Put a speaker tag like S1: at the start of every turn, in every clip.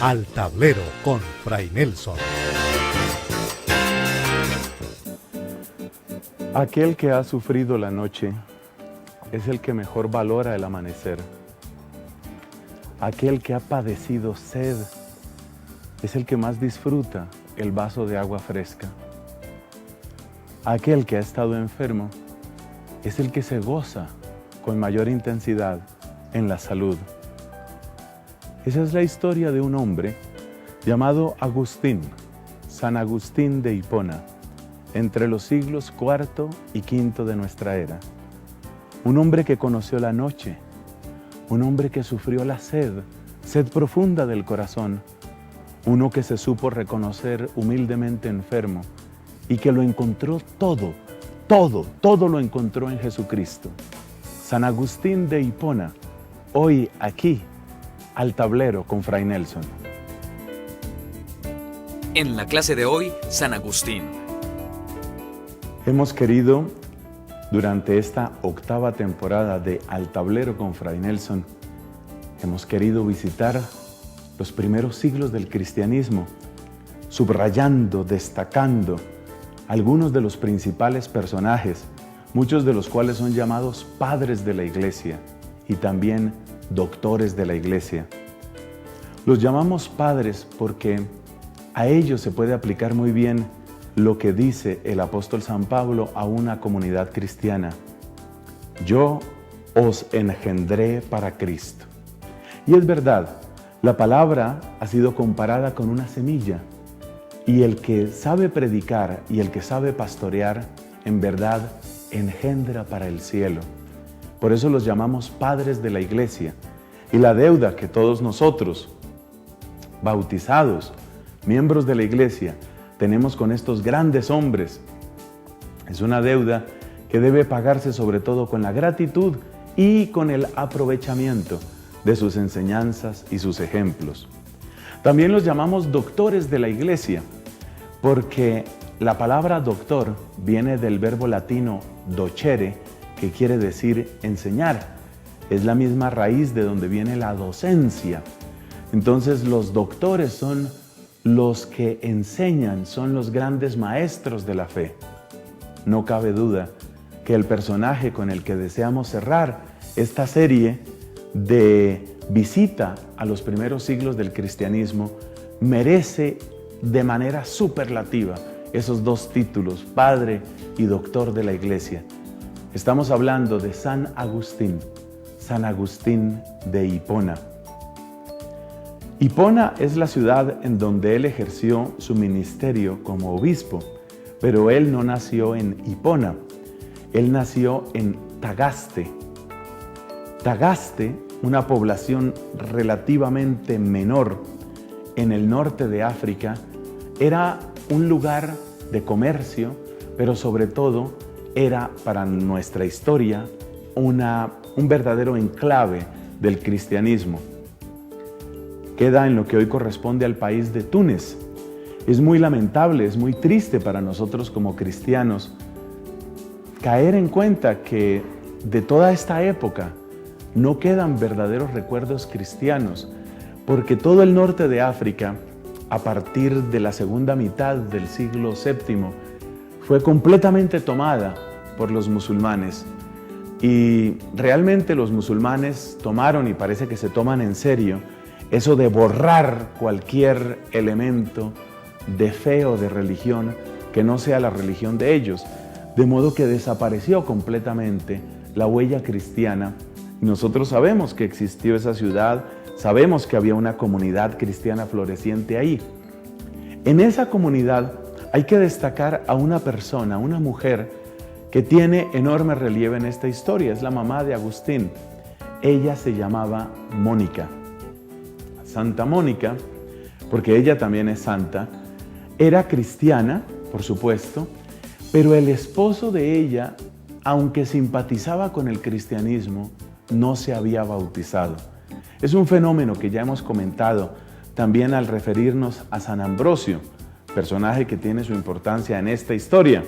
S1: Al Tablero con Fray Nelson.
S2: Aquel que ha sufrido la noche es el que mejor valora el amanecer. Aquel que ha padecido sed es el que más disfruta el vaso de agua fresca. Aquel que ha estado enfermo es el que se goza con mayor intensidad en la salud. Esa es la historia de un hombre llamado Agustín, San Agustín de Hipona, entre los siglos IV y V de nuestra era. Un hombre que conoció la noche, un hombre que sufrió la sed profunda del corazón, uno que se supo reconocer humildemente enfermo y que lo encontró todo lo encontró en Jesucristo. San Agustín de Hipona, hoy aquí, al tablero con Fray Nelson.
S3: En la clase de hoy, San Agustín.
S2: Hemos querido, durante esta octava temporada de Al Tablero con Fray Nelson, hemos querido visitar los primeros siglos del cristianismo, subrayando, destacando algunos de los principales personajes, muchos de los cuales son llamados padres de la Iglesia y también doctores de la Iglesia. Los llamamos padres porque a ellos se puede aplicar muy bien lo que dice el apóstol San Pablo a una comunidad cristiana. Yo os engendré para Cristo. Y es verdad, la palabra ha sido comparada con una semilla, y el que sabe predicar y el que sabe pastorear, en verdad, engendra para el cielo. Por eso los llamamos padres de la Iglesia. Y la deuda que todos nosotros, bautizados, miembros de la Iglesia, tenemos con estos grandes hombres, es una deuda que debe pagarse sobre todo con la gratitud y con el aprovechamiento de sus enseñanzas y sus ejemplos. También los llamamos doctores de la Iglesia, porque la palabra doctor viene del verbo latino docere, que quiere decir enseñar. Es la misma raíz de donde viene la docencia. Entonces los doctores son los que enseñan, son los grandes maestros de la fe. No cabe duda que el personaje con el que deseamos cerrar esta serie de visita a los primeros siglos del cristianismo merece de manera superlativa esos dos títulos, Padre y Doctor de la Iglesia. Estamos hablando de San Agustín de Hipona. Hipona es la ciudad en donde él ejerció su ministerio como obispo, pero él no nació en Hipona, él nació en Tagaste. Tagaste, una población relativamente menor en el norte de África, era un lugar de comercio, pero sobre todo era para nuestra historia un verdadero enclave del cristianismo. Queda en lo que hoy corresponde al país de Túnez. Es muy lamentable, es muy triste para nosotros como cristianos caer en cuenta que de toda esta época no quedan verdaderos recuerdos cristianos, porque todo el norte de África, a partir de la segunda mitad del siglo VII, fue completamente tomada por los musulmanes. Y realmente los musulmanes tomaron, y parece que se toman en serio, eso de borrar cualquier elemento de fe o de religión que no sea la religión de ellos. De modo que desapareció completamente la huella cristiana. Nosotros sabemos que existió esa ciudad, sabemos que había una comunidad cristiana floreciente ahí. En esa comunidad hay que destacar a una persona, una mujer, que tiene enorme relieve en esta historia. Es la mamá de Agustín. Ella se llamaba Mónica. Santa Mónica, porque ella también es santa, era cristiana, por supuesto, pero el esposo de ella, aunque simpatizaba con el cristianismo, no se había bautizado. Es un fenómeno que ya hemos comentado también al referirnos a San Ambrosio, personaje que tiene su importancia en esta historia.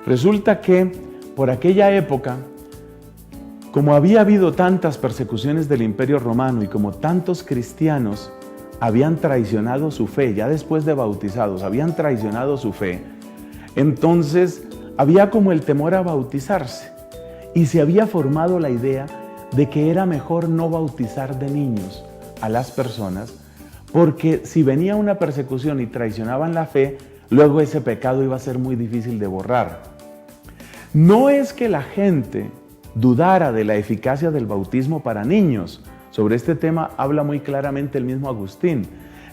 S2: Resulta que por aquella época, como había habido tantas persecuciones del Imperio Romano y como tantos cristianos habían traicionado su fe, ya después de bautizados, habían traicionado su fe. Entonces había como el temor a bautizarse y se había formado la idea de que era mejor no bautizar de niños a las personas, porque si venía una persecución y traicionaban la fe, luego ese pecado iba a ser muy difícil de borrar. No es que la gente dudara de la eficacia del bautismo para niños. Sobre este tema habla muy claramente el mismo Agustín.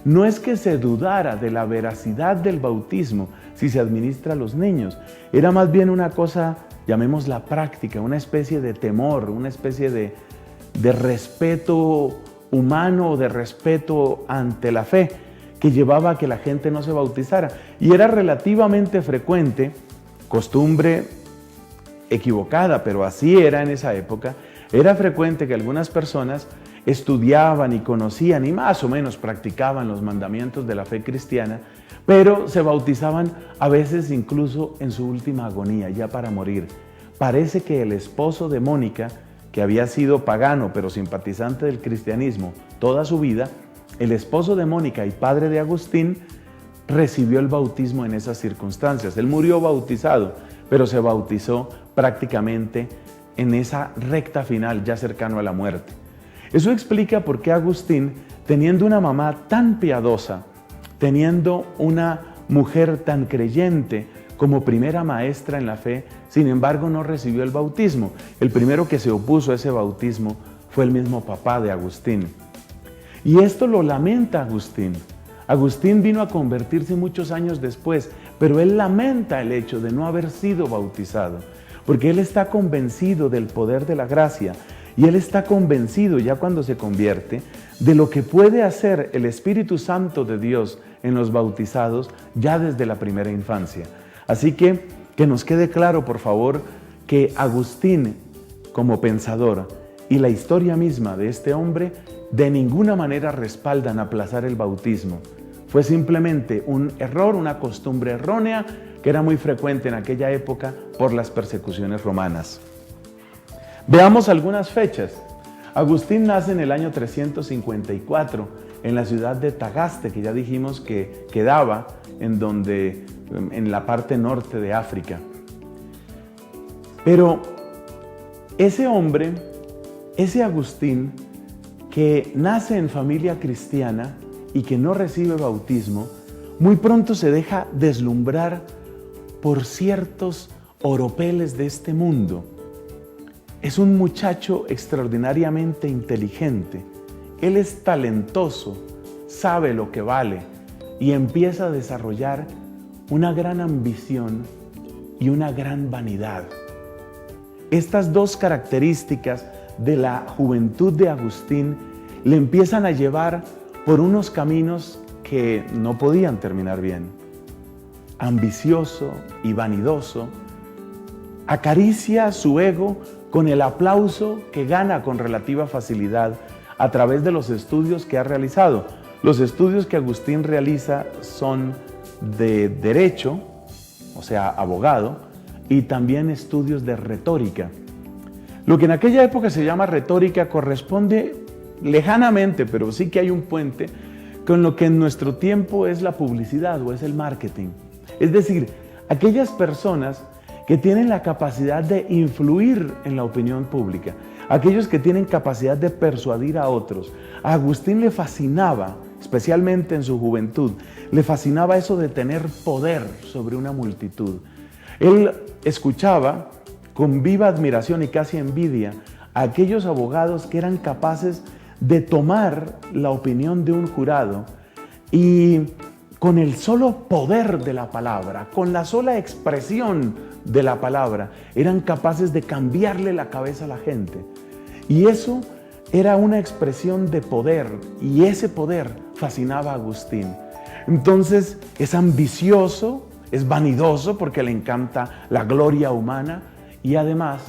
S2: No es que se dudara de la veracidad del bautismo si se administra a los niños. Era más bien una cosa, llamémosla práctica, una especie de temor, una especie de respeto humano o de respeto ante la fe que llevaba a que la gente no se bautizara. Y era relativamente frecuente, costumbre equivocada, pero así era en esa época, era frecuente que algunas personas estudiaban y conocían y más o menos practicaban los mandamientos de la fe cristiana, pero se bautizaban a veces incluso en su última agonía, ya para morir. Parece que el esposo de Mónica, que había sido pagano pero simpatizante del cristianismo toda su vida, el esposo de Mónica y padre de Agustín, recibió el bautismo en esas circunstancias. Él murió bautizado, pero se bautizó prácticamente en esa recta final, ya cercano a la muerte. Eso explica por qué Agustín, teniendo una mamá tan piadosa, teniendo una mujer tan creyente como primera maestra en la fe, sin embargo no recibió el bautismo. El primero que se opuso a ese bautismo fue el mismo papá de Agustín. Y esto lo lamenta Agustín. Agustín vino a convertirse muchos años después, pero él lamenta el hecho de no haber sido bautizado, porque él está convencido del poder de la gracia y él está convencido ya cuando se convierte de lo que puede hacer el Espíritu Santo de Dios en los bautizados ya desde la primera infancia. Así que nos quede claro, por favor, que Agustín, como pensador, y la historia misma de este hombre, de ninguna manera respaldan aplazar el bautismo. Fue simplemente un error, una costumbre errónea que era muy frecuente en aquella época por las persecuciones romanas. Veamos algunas fechas. Agustín nace en el año 354 en la ciudad de Tagaste, que ya dijimos que quedaba en la parte norte de África. Pero ese hombre, ese Agustín, que nace en familia cristiana y que no recibe bautismo, muy pronto se deja deslumbrar por ciertos oropeles de este mundo. Es un muchacho extraordinariamente inteligente. Él es talentoso, sabe lo que vale y empieza a desarrollar una gran ambición y una gran vanidad. Estas dos características de la juventud de Agustín le empiezan a llevar por unos caminos que no podían terminar bien. Ambicioso y vanidoso, acaricia su ego con el aplauso que gana con relativa facilidad a través de los estudios que ha realizado. Los estudios que Agustín realiza son de derecho, o sea, abogado, y también estudios de retórica. Lo que en aquella época se llama retórica corresponde lejanamente, pero sí que hay un puente con lo que en nuestro tiempo es la publicidad o es el marketing. Es decir, aquellas personas que tienen la capacidad de influir en la opinión pública, aquellos que tienen capacidad de persuadir a otros. A Agustín le fascinaba, especialmente en su juventud, le fascinaba eso de tener poder sobre una multitud. Él escuchaba con viva admiración y casi envidia a aquellos abogados que eran capaces de tomar la opinión de un jurado y con el solo poder de la palabra, con la sola expresión de la palabra, eran capaces de cambiarle la cabeza a la gente. Y eso era una expresión de poder, y ese poder fascinaba a Agustín. Entonces es ambicioso, es vanidoso porque le encanta la gloria humana, y además,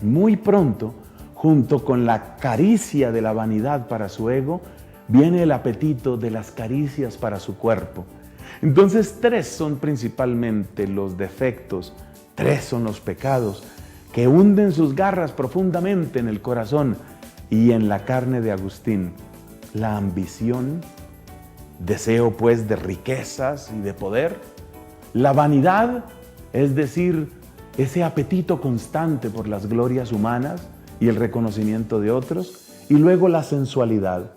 S2: muy pronto, junto con la caricia de la vanidad para su ego, viene el apetito de las caricias para su cuerpo. Entonces, tres son principalmente los defectos, tres son los pecados que hunden sus garras profundamente en el corazón y en la carne de Agustín: la ambición, deseo pues de riquezas y de poder. La vanidad, es decir, ese apetito constante por las glorias humanas y el reconocimiento de otros. Y luego la sensualidad,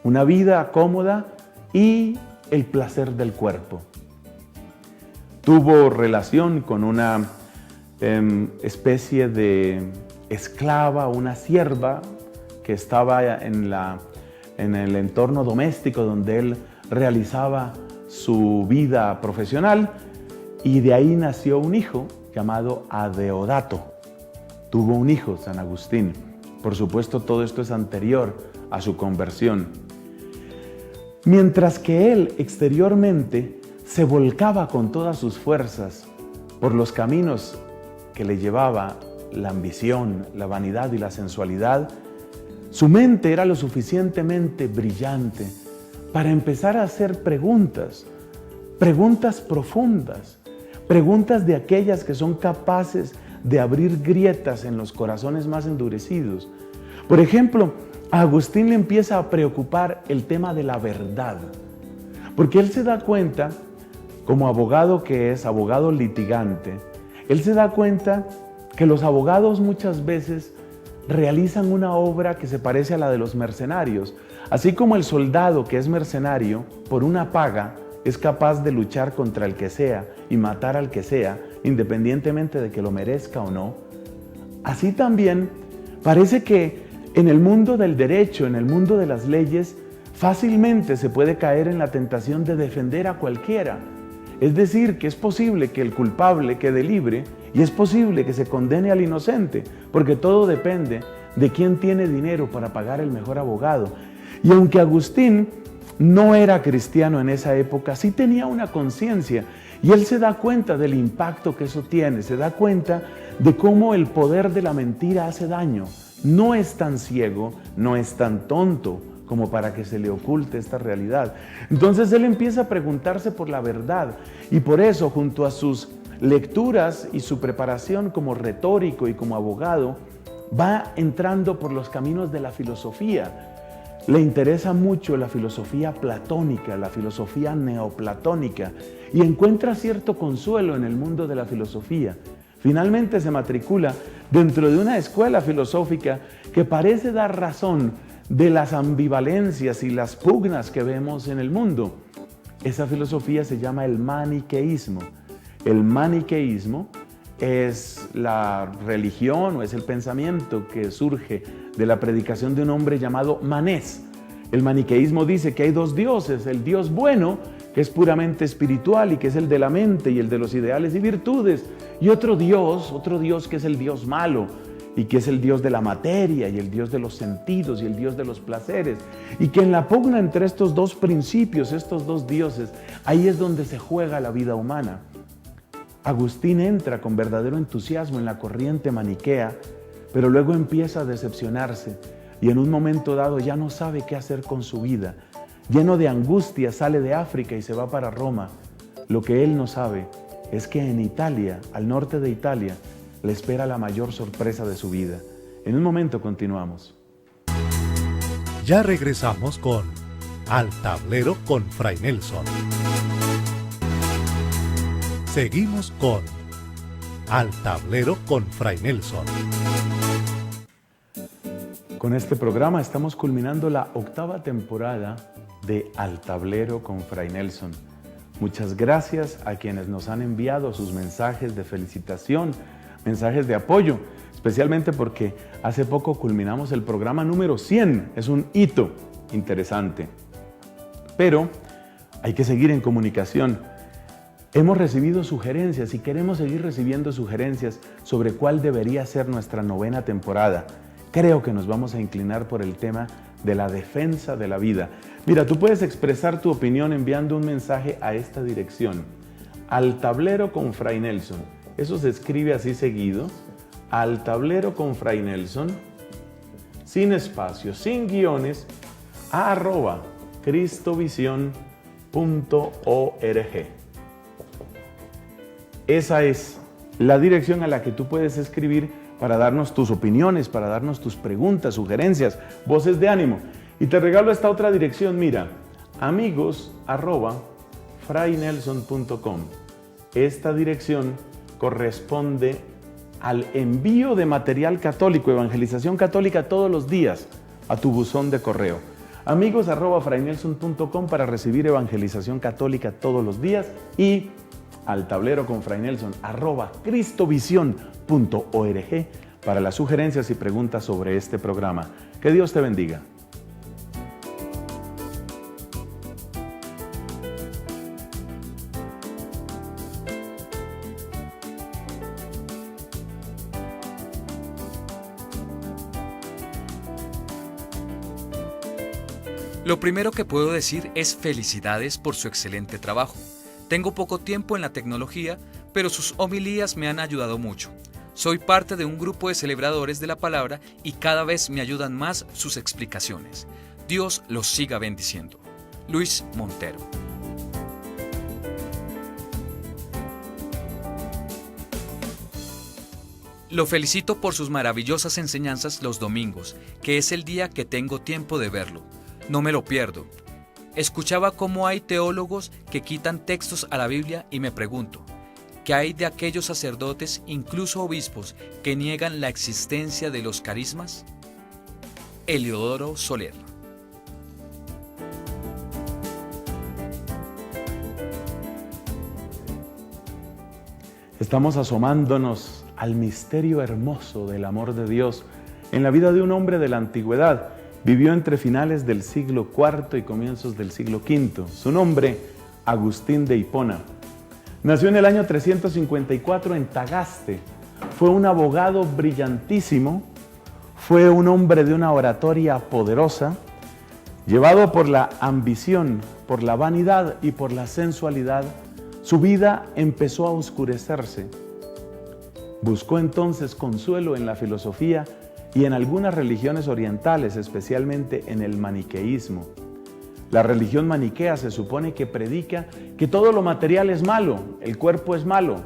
S2: una vida cómoda y el placer del cuerpo. Tuvo relación con una especie de esclava, una sierva que estaba en el entorno doméstico donde él realizaba su vida profesional, y de ahí nació un hijo llamado Adeodato. Tuvo un hijo, San Agustín. Por supuesto, todo esto es anterior a su conversión. Mientras que él exteriormente se volcaba con todas sus fuerzas por los caminos que le llevaba la ambición, la vanidad y la sensualidad, su mente era lo suficientemente brillante para empezar a hacer preguntas profundas, preguntas de aquellas que son capaces de abrir grietas en los corazones más endurecidos. Por ejemplo, a Agustín le empieza a preocupar el tema de la verdad, porque él se da cuenta, como abogado que es, abogado litigante, él se da cuenta que los abogados muchas veces realizan una obra que se parece a la de los mercenarios. Así como el soldado que es mercenario, por una paga, es capaz de luchar contra el que sea y matar al que sea, independientemente de que lo merezca o no. Así también parece que en el mundo del derecho, en el mundo de las leyes, fácilmente se puede caer en la tentación de defender a cualquiera. Es decir, que es posible que el culpable quede libre y es posible que se condene al inocente, porque todo depende de quién tiene dinero para pagar el mejor abogado. Y aunque Agustín no era cristiano en esa época, sí tenía una conciencia, y él se da cuenta del impacto que eso tiene, se da cuenta de cómo el poder de la mentira hace daño. No es tan ciego, no es tan tonto como para que se le oculte esta realidad. Entonces él empieza a preguntarse por la verdad, y por eso, junto a sus lecturas y su preparación como retórico y como abogado, va entrando por los caminos de la filosofía. Le interesa mucho la filosofía platónica, la filosofía neoplatónica, y encuentra cierto consuelo en el mundo de la filosofía. Finalmente se matricula dentro de una escuela filosófica que parece dar razón de las ambivalencias y las pugnas que vemos en el mundo. Esa filosofía se llama el maniqueísmo. El maniqueísmo es la religión o es el pensamiento que surge de la predicación de un hombre llamado Manés. El maniqueísmo dice que hay dos dioses: el Dios bueno, que es puramente espiritual y que es el de la mente y el de los ideales y virtudes, y otro Dios que es el Dios malo y que es el Dios de la materia y el Dios de los sentidos y el Dios de los placeres, y que en la pugna entre estos dos principios, estos dos dioses, ahí es donde se juega la vida humana. Agustín entra con verdadero entusiasmo en la corriente maniquea, pero luego empieza a decepcionarse y en un momento dado ya no sabe qué hacer con su vida. Lleno de angustia sale de África y se va para Roma. Lo que él no sabe es que en Italia, al norte de Italia, le espera la mayor sorpresa de su vida. En un momento continuamos.
S1: Ya regresamos con Al Tablero con Fray Nelson. Seguimos con Al Tablero con Fray Nelson.
S2: Con este programa estamos culminando la 8ª temporada de Al Tablero con Fray Nelson. Muchas gracias a quienes nos han enviado sus mensajes de felicitación, mensajes de apoyo, especialmente porque hace poco culminamos el programa número 100. Es un hito interesante. Pero hay que seguir en comunicación. Hemos recibido sugerencias y queremos seguir recibiendo sugerencias sobre cuál debería ser nuestra 9ª temporada. Creo que nos vamos a inclinar por el tema de la defensa de la vida. Mira, tú puedes expresar tu opinión enviando un mensaje a esta dirección: Al Tablero con Fray Nelson. Eso se escribe así seguido: Al Tablero con Fray Nelson, sin espacios, sin guiones, @cristovision.org. Esa es la dirección a la que tú puedes escribir para darnos tus opiniones, para darnos tus preguntas, sugerencias, voces de ánimo. Y te regalo esta otra dirección, mira, amigos@fraynelson.com. Esta dirección corresponde al envío de material católico, evangelización católica todos los días a tu buzón de correo. amigos@fraynelson.com para recibir evangelización católica todos los días y al tablero con Fray Nelson @cristovision.org para las sugerencias y preguntas sobre este programa. Que Dios te bendiga.
S3: Lo primero que puedo decir es felicidades por su excelente trabajo. Tengo poco tiempo en la tecnología, pero sus homilías me han ayudado mucho. Soy parte de un grupo de celebradores de la palabra y cada vez me ayudan más sus explicaciones. Dios los siga bendiciendo. Luis Montero. Lo felicito por sus maravillosas enseñanzas los domingos, que es el día que tengo tiempo de verlo. No me lo pierdo. Escuchaba cómo hay teólogos que quitan textos a la Biblia y me pregunto, ¿qué hay de aquellos sacerdotes, incluso obispos, que niegan la existencia de los carismas? Eliodoro Soler.
S2: Estamos asomándonos al misterio hermoso del amor de Dios en la vida de un hombre de la antigüedad. Vivió entre finales del siglo IV y comienzos del siglo V. Su nombre, Agustín de Hipona. Nació en el año 354 en Tagaste. Fue un abogado brillantísimo. Fue un hombre de una oratoria poderosa. Llevado por la ambición, por la vanidad y por la sensualidad, su vida empezó a oscurecerse. Buscó entonces consuelo en la filosofía y en algunas religiones orientales, especialmente en el maniqueísmo. La religión maniquea se supone que predica que todo lo material es malo, el cuerpo es malo,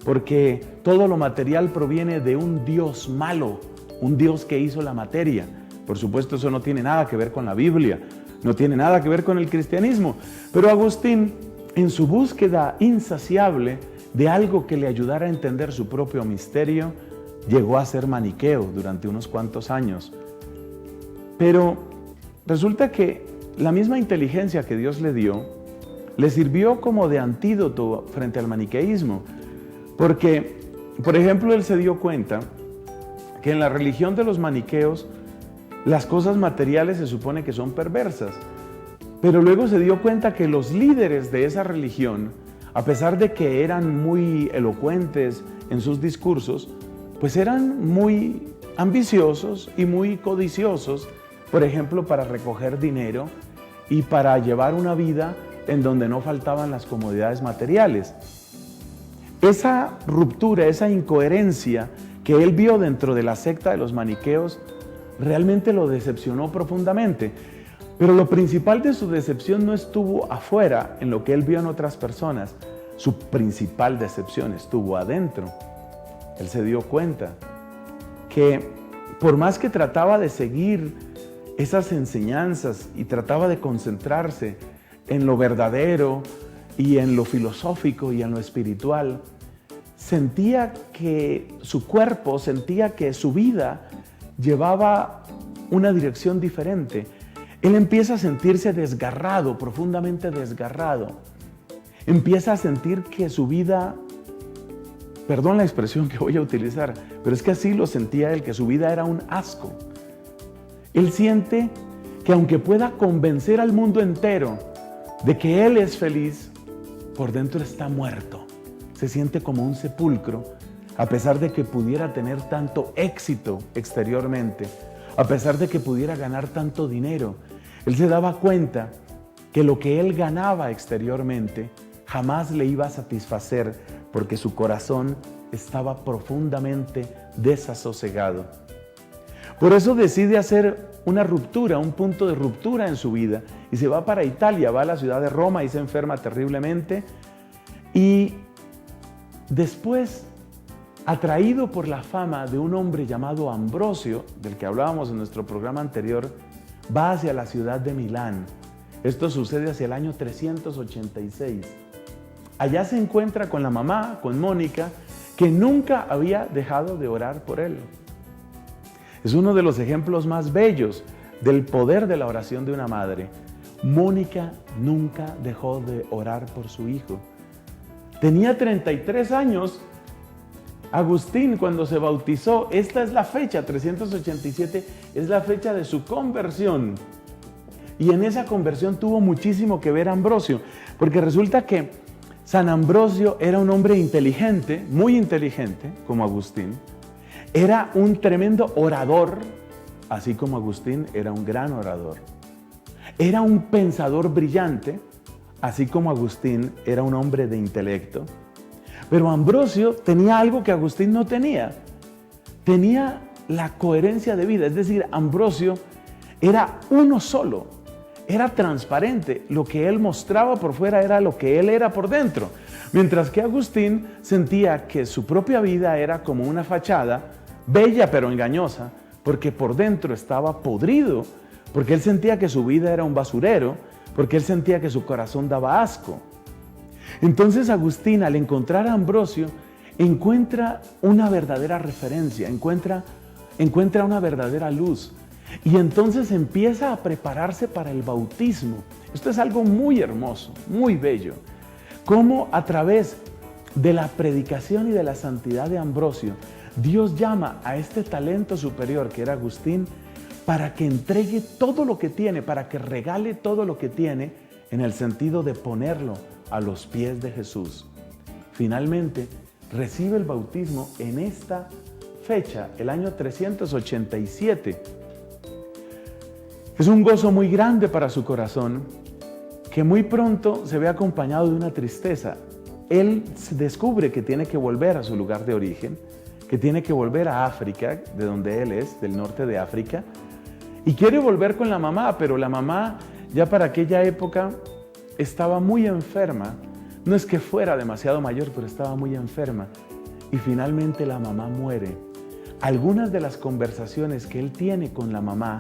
S2: porque todo lo material proviene de un Dios malo, un Dios que hizo la materia. Por supuesto, eso no tiene nada que ver con la Biblia, no tiene nada que ver con el cristianismo, pero Agustín, en su búsqueda insaciable de algo que le ayudara a entender su propio misterio, llegó a ser maniqueo durante unos cuantos años. Pero resulta que la misma inteligencia que Dios le dio, le sirvió como de antídoto frente al maniqueísmo. Porque, por ejemplo, él se dio cuenta que en la religión de los maniqueos, las cosas materiales se supone que son perversas. Pero luego se dio cuenta que los líderes de esa religión, a pesar de que eran muy elocuentes en sus discursos, pues eran muy ambiciosos y muy codiciosos, por ejemplo, para recoger dinero y para llevar una vida en donde no faltaban las comodidades materiales. Esa ruptura, esa incoherencia que él vio dentro de la secta de los maniqueos, realmente lo decepcionó profundamente. Pero lo principal de su decepción no estuvo afuera, en lo que él vio en otras personas. Su principal decepción estuvo adentro. Él se dio cuenta que por más que trataba de seguir esas enseñanzas y trataba de concentrarse en lo verdadero y en lo filosófico y en lo espiritual, sentía que su cuerpo, sentía que su vida llevaba una dirección diferente. Él empieza a sentirse desgarrado, profundamente desgarrado. Empieza a sentir que su vida, perdón la expresión que voy a utilizar, pero es que así lo sentía él, que su vida era un asco. Él siente que aunque pueda convencer al mundo entero de que él es feliz, por dentro está muerto. Se siente como un sepulcro, a pesar de que pudiera tener tanto éxito exteriormente, a pesar de que pudiera ganar tanto dinero. Él se daba cuenta que lo que él ganaba exteriormente jamás le iba a satisfacer porque su corazón estaba profundamente desasosegado. Por eso decide hacer una ruptura, un punto de ruptura en su vida y se va para Italia, va a la ciudad de Roma y se enferma terriblemente y después, atraído por la fama de un hombre llamado Ambrosio, del que hablábamos en nuestro programa anterior, va hacia la ciudad de Milán. Esto sucede hacia el año 386. Allá se encuentra con la mamá, con Mónica, que nunca había dejado de orar por él. Es uno de los ejemplos más bellos del poder de la oración de una madre. Mónica nunca dejó de orar por su hijo. Tenía 33 años Agustín cuando se bautizó. Esta es la fecha, 387, es la fecha de su conversión. Y en esa conversión tuvo muchísimo que ver Ambrosio, porque resulta que San Ambrosio era un hombre inteligente, muy inteligente, como Agustín. Era un tremendo orador, así como Agustín era un gran orador. Era un pensador brillante, así como Agustín era un hombre de intelecto. Pero Ambrosio tenía algo que Agustín no tenía. Tenía la coherencia de vida, es decir, Ambrosio era uno solo, era transparente. Lo que él mostraba por fuera era lo que él era por dentro. Mientras que Agustín sentía que su propia vida era como una fachada, bella pero engañosa, porque por dentro estaba podrido, porque él sentía que su vida era un basurero, porque él sentía que su corazón daba asco. Entonces Agustín, al encontrar a Ambrosio, encuentra una verdadera referencia, encuentra una verdadera luz. Y entonces empieza a prepararse para el bautismo. Esto es algo muy hermoso, muy bello. Cómo a través de la predicación y de la santidad de Ambrosio, Dios llama a este talento superior que era Agustín para que entregue todo lo que tiene, para que regale todo lo que tiene en el sentido de ponerlo a los pies de Jesús. Finalmente, recibe el bautismo en esta fecha, el año 387. Es un gozo muy grande para su corazón, que muy pronto se ve acompañado de una tristeza. Él descubre que tiene que volver a su lugar de origen, que tiene que volver a África, de donde él es, del norte de África, y quiere volver con la mamá, pero la mamá ya para aquella época estaba muy enferma. No es que fuera demasiado mayor, pero estaba muy enferma. Y finalmente la mamá muere. Algunas de las conversaciones que él tiene con la mamá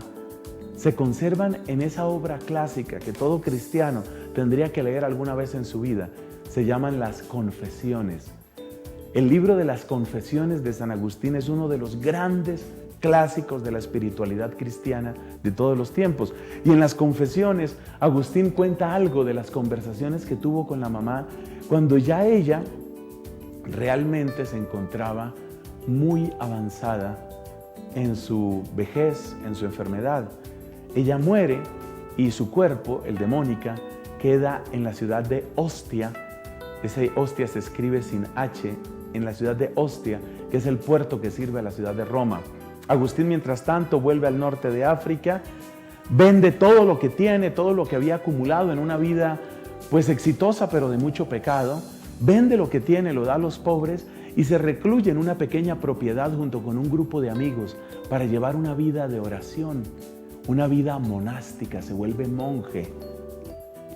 S2: se conservan en esa obra clásica que todo cristiano tendría que leer alguna vez en su vida. Se llaman las Confesiones. El libro de las Confesiones de San Agustín es uno de los grandes clásicos de la espiritualidad cristiana de todos los tiempos. Y en las Confesiones, Agustín cuenta algo de las conversaciones que tuvo con la mamá cuando ya ella realmente se encontraba muy avanzada en su vejez, en su enfermedad. Ella muere y su cuerpo, el de Mónica, queda en la ciudad de Ostia. Ese Ostia se escribe sin H, en la ciudad de Ostia, que es el puerto que sirve a la ciudad de Roma. Agustín, mientras tanto, vuelve al norte de África, vende todo lo que tiene, todo lo que había acumulado en una vida pues exitosa, pero de mucho pecado. Vende lo que tiene, lo da a los pobres y se recluye en una pequeña propiedad junto con un grupo de amigos para llevar una vida de oración, una vida monástica. Se vuelve monje.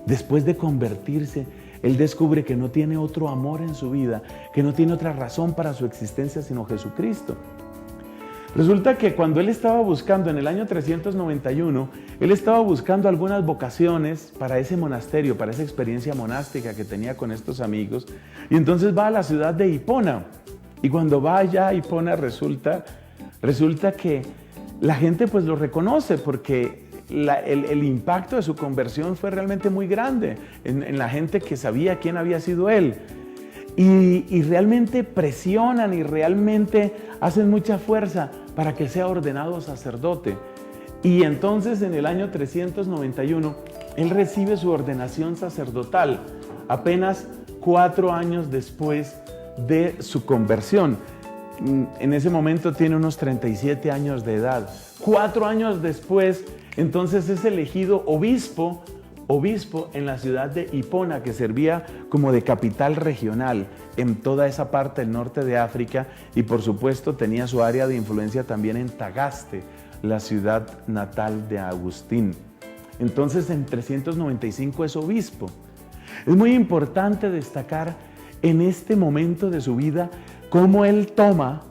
S2: Después de convertirse, él descubre que no tiene otro amor en su vida, que no tiene otra razón para su existencia sino Jesucristo. Resulta que cuando él estaba buscando, en el año 391, él estaba buscando algunas vocaciones para ese monasterio, para esa experiencia monástica que tenía con estos amigos, y entonces va a la ciudad de Hipona. Y cuando va allá a Hipona resulta que la gente pues lo reconoce porque el impacto de su conversión fue realmente muy grande en la gente que sabía quién había sido él. Y realmente presionan y realmente hacen mucha fuerza para que sea ordenado sacerdote. Y entonces en el año 391 él recibe su ordenación sacerdotal, apenas 4 años después de su conversión. En ese momento tiene unos 37 años de edad. 4 años después, entonces es elegido obispo en la ciudad de Hipona, que servía como de capital regional en toda esa parte del norte de África, y por supuesto tenía su área de influencia también en Tagaste, la ciudad natal de Agustín. Entonces en 395 es obispo. Es muy importante destacar en este momento de su vida cómo él toma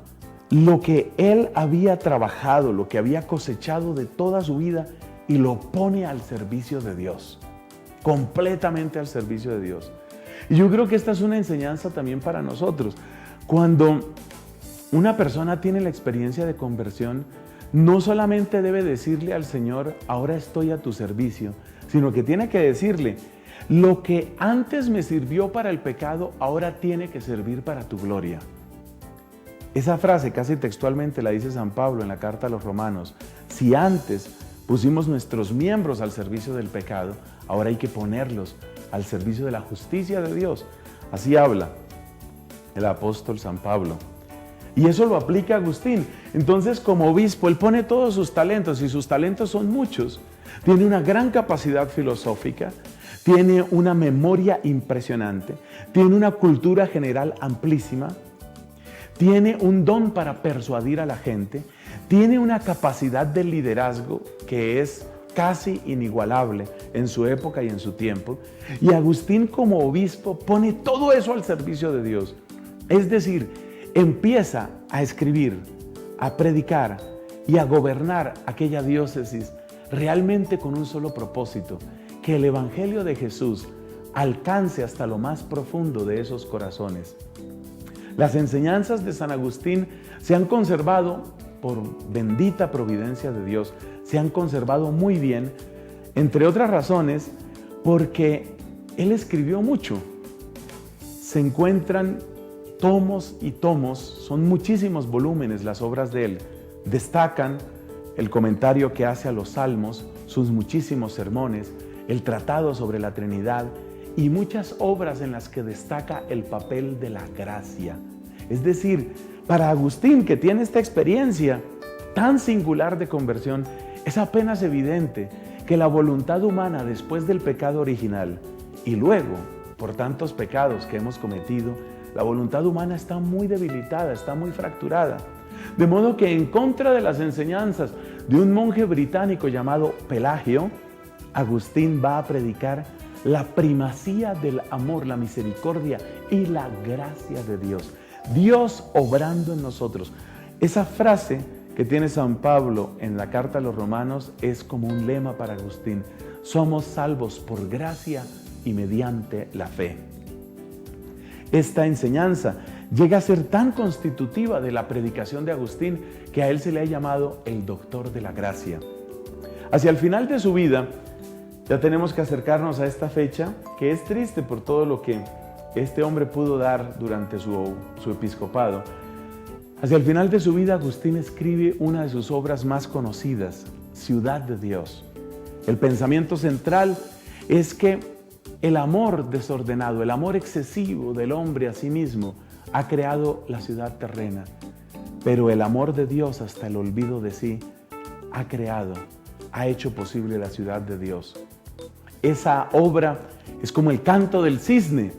S2: lo que él había trabajado, lo que había cosechado de toda su vida, y lo pone al servicio de Dios. completamente al servicio de Dios. Y yo creo que esta es una enseñanza también para nosotros. Cuando una persona tiene la experiencia de conversión, no solamente debe decirle al Señor, ahora estoy a tu servicio, sino que tiene que decirle, lo que antes me sirvió para el pecado, ahora tiene que servir para tu gloria. Esa frase casi textualmente la dice San Pablo en la carta a los Romanos. Si antes pusimos nuestros miembros al servicio del pecado, ahora hay que ponerlos al servicio de la justicia de Dios. Así habla el apóstol San Pablo. Y eso lo aplica Agustín. Entonces, como obispo, él pone todos sus talentos, y sus talentos son muchos. Tiene una gran capacidad filosófica, tiene una memoria impresionante, tiene una cultura general amplísima, tiene un don para persuadir a la gente, tiene una capacidad de liderazgo que es casi inigualable en su época y en su tiempo. Y Agustín, como obispo, pone todo eso al servicio de Dios. Es decir, empieza a escribir, a predicar y a gobernar aquella diócesis realmente con un solo propósito: que el Evangelio de Jesús alcance hasta lo más profundo de esos corazones. Las enseñanzas de San Agustín se han conservado, por bendita providencia de Dios, se han conservado muy bien, entre otras razones, porque él escribió mucho. Se encuentran tomos y tomos, son muchísimos volúmenes las obras de él. Destacan el comentario que hace a los Salmos, sus muchísimos sermones, el tratado sobre la Trinidad y muchas obras en las que destaca el papel de la gracia. Es decir, para Agustín, que tiene esta experiencia tan singular de conversión, es apenas evidente que la voluntad humana, después del pecado original y luego por tantos pecados que hemos cometido, la voluntad humana está muy debilitada, está muy fracturada. De modo que, en contra de las enseñanzas de un monje británico llamado Pelagio, Agustín va a predicar la primacía del amor, la misericordia y la gracia de Dios. Dios obrando en nosotros. Esa frase que tiene San Pablo en la carta a los Romanos es como un lema para Agustín: somos salvos por gracia y mediante la fe. Esta enseñanza llega a ser tan constitutiva de la predicación de Agustín que a él se le ha llamado el doctor de la gracia. Hacia el final de su vida, ya tenemos que acercarnos a esta fecha, que es triste por todo lo que este hombre pudo dar durante su episcopado. Hacia el final de su vida, Agustín escribe una de sus obras más conocidas, Ciudad de Dios. El pensamiento central es que el amor desordenado, el amor excesivo del hombre a sí mismo ha creado la ciudad terrena, pero el amor de Dios hasta el olvido de sí ha hecho posible la ciudad de Dios. Esa obra es como el canto del cisne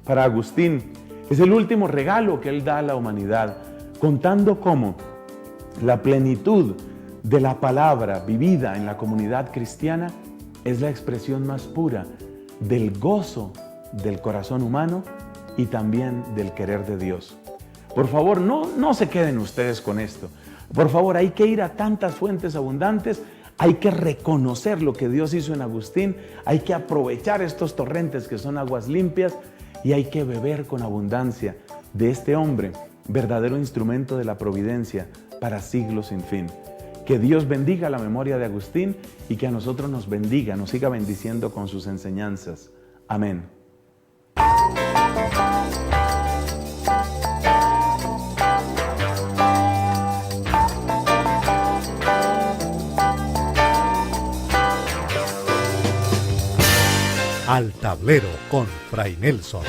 S2: para Agustín. Es el último regalo que él da a la humanidad, contando cómo la plenitud de la palabra vivida en la comunidad cristiana es la expresión más pura del gozo del corazón humano y también del querer de Dios. Por favor, no se queden ustedes con esto. Por favor, hay que ir a tantas fuentes abundantes, hay que reconocer lo que Dios hizo en Agustín, hay que aprovechar estos torrentes que son aguas limpias y hay que beber con abundancia de este hombre, verdadero instrumento de la providencia para siglos sin fin. Que Dios bendiga la memoria de Agustín y que a nosotros nos bendiga, nos siga bendiciendo con sus enseñanzas. Amén.
S1: Al tablero con Fray Nelson.